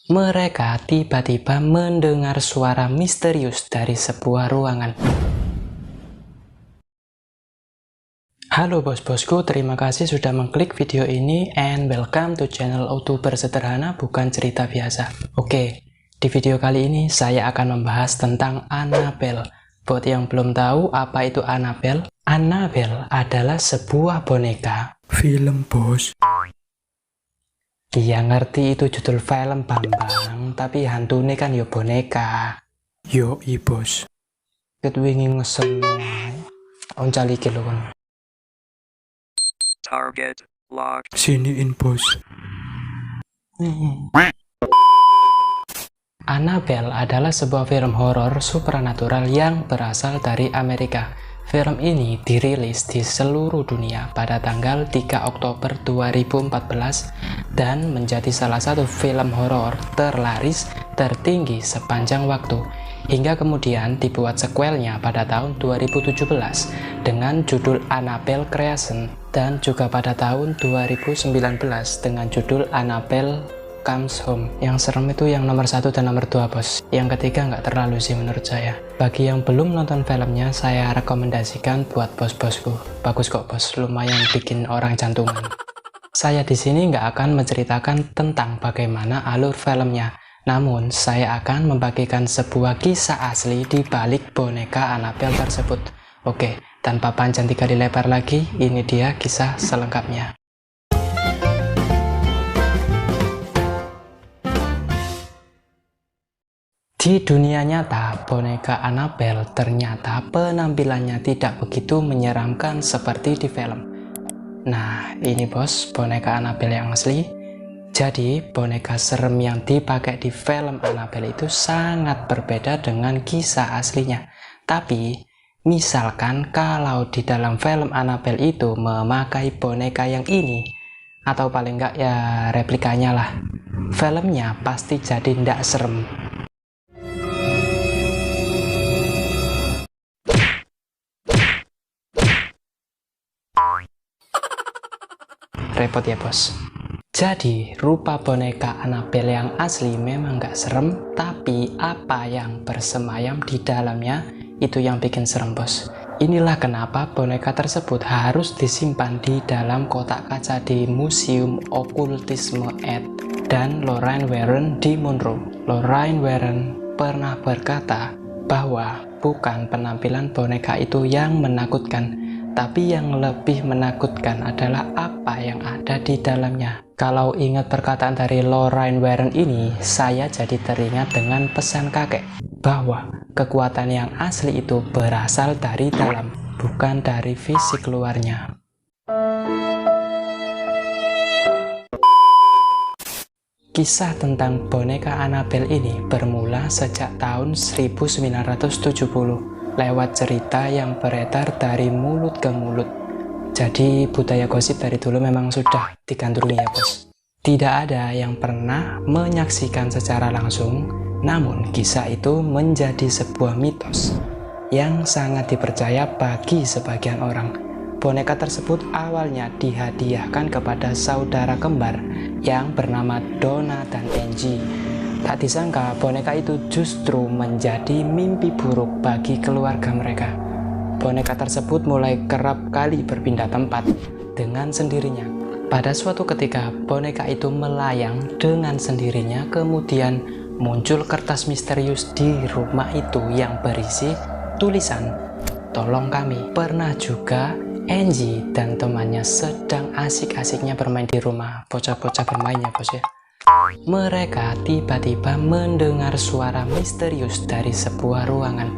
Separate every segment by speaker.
Speaker 1: Mereka tiba-tiba mendengar suara misterius dari sebuah ruangan. Halo bos-bosku, terima kasih sudah mengklik video ini and welcome to channel YouTuber Sederhana Bukan Cerita Biasa. Oke, di video kali ini saya akan membahas tentang Annabelle. Buat yang belum tahu apa itu Annabelle, Annabelle adalah sebuah boneka film, bos. Iya ngerti itu judul film Bambang, tapi hantune kan yo boneka. Yo i bos. Ketwingi ngesen oncal iki lho kon.
Speaker 2: Target locked.
Speaker 1: Siniin bos. Annabelle adalah sebuah film horor supernatural yang berasal dari Amerika. Film ini dirilis di seluruh dunia pada tanggal 3 Oktober 2014 dan menjadi salah satu film horor terlaris tertinggi sepanjang waktu. Hingga kemudian dibuat sequelnya pada tahun 2017 dengan judul Annabelle Creation dan juga pada tahun 2019 dengan judul Annabelle Comes Home. Yang serem itu yang nomor 1 dan nomor 2 bos. Yang ketiga nggak terlalu sih menurut saya. Bagi yang belum nonton filmnya, saya rekomendasikan buat bos-bosku. Bagus kok bos, lumayan bikin orang jantungan. Saya di sini nggak akan menceritakan tentang bagaimana alur filmnya. Namun, saya akan membagikan sebuah kisah asli di balik boneka Annabelle tersebut. Oke, tanpa panjang 3 kali lebar lagi, ini dia kisah selengkapnya. Di dunia nyata, boneka Annabelle ternyata penampilannya tidak begitu menyeramkan seperti di film. Nah, ini bos, boneka Annabelle yang asli. Jadi, boneka serem yang dipakai di film Annabelle itu sangat berbeda dengan kisah aslinya. Tapi, misalkan kalau di dalam film Annabelle itu memakai boneka yang ini, atau paling enggak ya replikanya lah, filmnya pasti jadi ndak serem. Repot ya bos. Jadi rupa boneka Annabelle yang asli memang gak serem, tapi apa yang bersemayam di dalamnya itu yang bikin serem bos. Inilah kenapa boneka tersebut harus disimpan di dalam kotak kaca di Museum Okultisme Ed dan Lorraine Warren di Monroe. Lorraine Warren pernah berkata bahwa bukan penampilan boneka itu yang menakutkan, tapi yang lebih menakutkan adalah apa yang ada di dalamnya. Kalau ingat perkataan dari Lorraine Warren ini, saya jadi teringat dengan pesan kakek bahwa kekuatan yang asli itu berasal dari dalam, bukan dari fisik luarnya. Kisah tentang boneka Annabelle ini bermula sejak tahun 1970 lewat cerita yang beredar dari mulut ke mulut. Jadi budaya gosip dari dulu memang sudah digandrungi ya bos. Tidak ada yang pernah menyaksikan secara langsung, namun kisah itu menjadi sebuah mitos yang sangat dipercaya bagi sebagian orang. Boneka tersebut awalnya dihadiahkan kepada saudara kembar yang bernama Donna dan Angie. Tak disangka boneka itu justru menjadi mimpi buruk bagi keluarga mereka. Boneka tersebut mulai kerap kali berpindah tempat dengan sendirinya. Pada suatu ketika boneka itu melayang dengan sendirinya, kemudian muncul kertas misterius di rumah itu yang berisi tulisan, "Tolong kami." Pernah juga Angie dan temannya sedang asik-asiknya bermain di rumah. Bocah-bocah bermain ya bos ya. Mereka tiba-tiba mendengar suara misterius dari sebuah ruangan,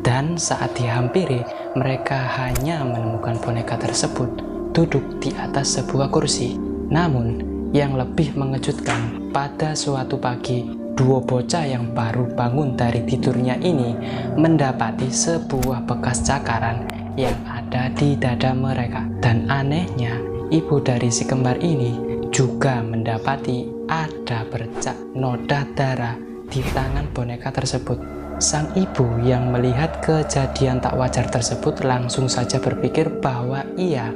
Speaker 1: dan saat dihampiri mereka hanya menemukan boneka tersebut duduk di atas sebuah kursi. Namun yang lebih mengejutkan, pada suatu pagi dua bocah yang baru bangun dari tidurnya ini mendapati sebuah bekas cakaran yang ada di dada mereka. Dan anehnya, ibu dari si kembar ini juga mendapati ada bercak noda darah di tangan boneka tersebut. Sang ibu yang melihat kejadian tak wajar tersebut langsung saja berpikir bahwa ia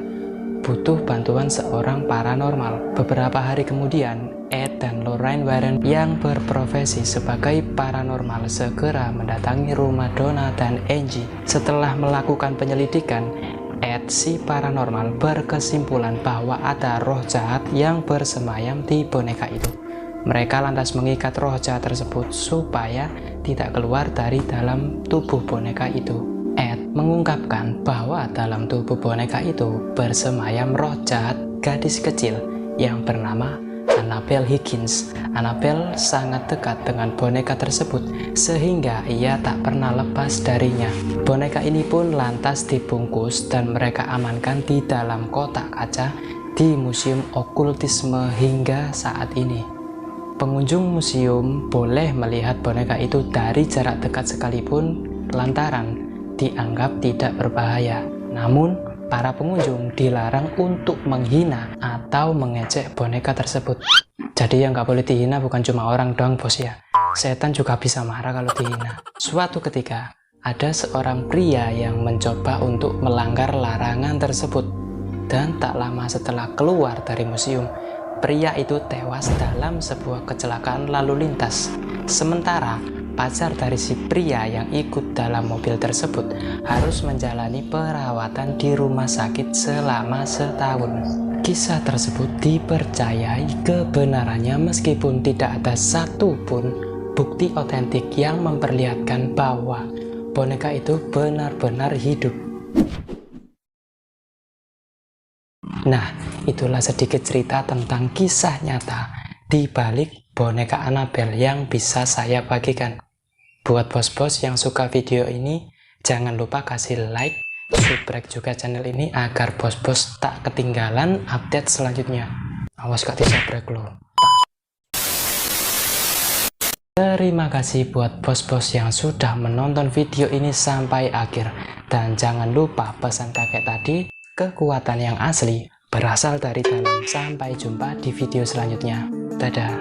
Speaker 1: butuh bantuan seorang paranormal. Beberapa hari kemudian, Ed Ed dan Lorraine Warren yang berprofesi sebagai paranormal segera mendatangi rumah Donna dan Angie. Setelah melakukan penyelidikan, Ed si paranormal berkesimpulan bahwa ada roh jahat yang bersemayam di boneka itu. Mereka lantas mengikat roh jahat tersebut supaya tidak keluar dari dalam tubuh boneka itu. Ed mengungkapkan bahwa dalam tubuh boneka itu bersemayam roh jahat gadis kecil yang bernama Annabelle Higgins. Annabelle sangat dekat dengan boneka tersebut sehingga ia tak pernah lepas darinya. Boneka ini pun lantas dibungkus dan mereka amankan di dalam kotak kaca di Museum Okultisme hingga saat ini. Pengunjung museum boleh melihat boneka itu dari jarak dekat sekalipun lantaran dianggap tidak berbahaya. Namun, para pengunjung dilarang untuk menghina atau mengejek boneka tersebut. Jadi yang nggak boleh dihina bukan cuma orang doang bos ya. Setan juga bisa marah kalau dihina. Suatu ketika, ada seorang pria yang mencoba untuk melanggar larangan tersebut. Dan tak lama setelah keluar dari museum, pria itu tewas dalam sebuah kecelakaan lalu lintas. Sementara pacar dari si pria yang ikut dalam mobil tersebut harus menjalani perawatan di rumah sakit selama setahun. Kisah tersebut dipercayai kebenarannya meskipun tidak ada satupun bukti otentik yang memperlihatkan bahwa boneka itu benar-benar hidup. Nah, itulah sedikit cerita tentang kisah nyata di balik boneka Annabelle yang bisa saya bagikan. Buat bos-bos yang suka video ini, jangan lupa kasih like, subscribe juga channel ini agar bos-bos tak ketinggalan update selanjutnya. Awas gak di-subscribe loh. Terima kasih buat bos-bos yang sudah menonton video ini sampai akhir. Dan jangan lupa pesan kakek tadi, kekuatan yang asli berasal dari dalam. Sampai jumpa di video selanjutnya. Dadah.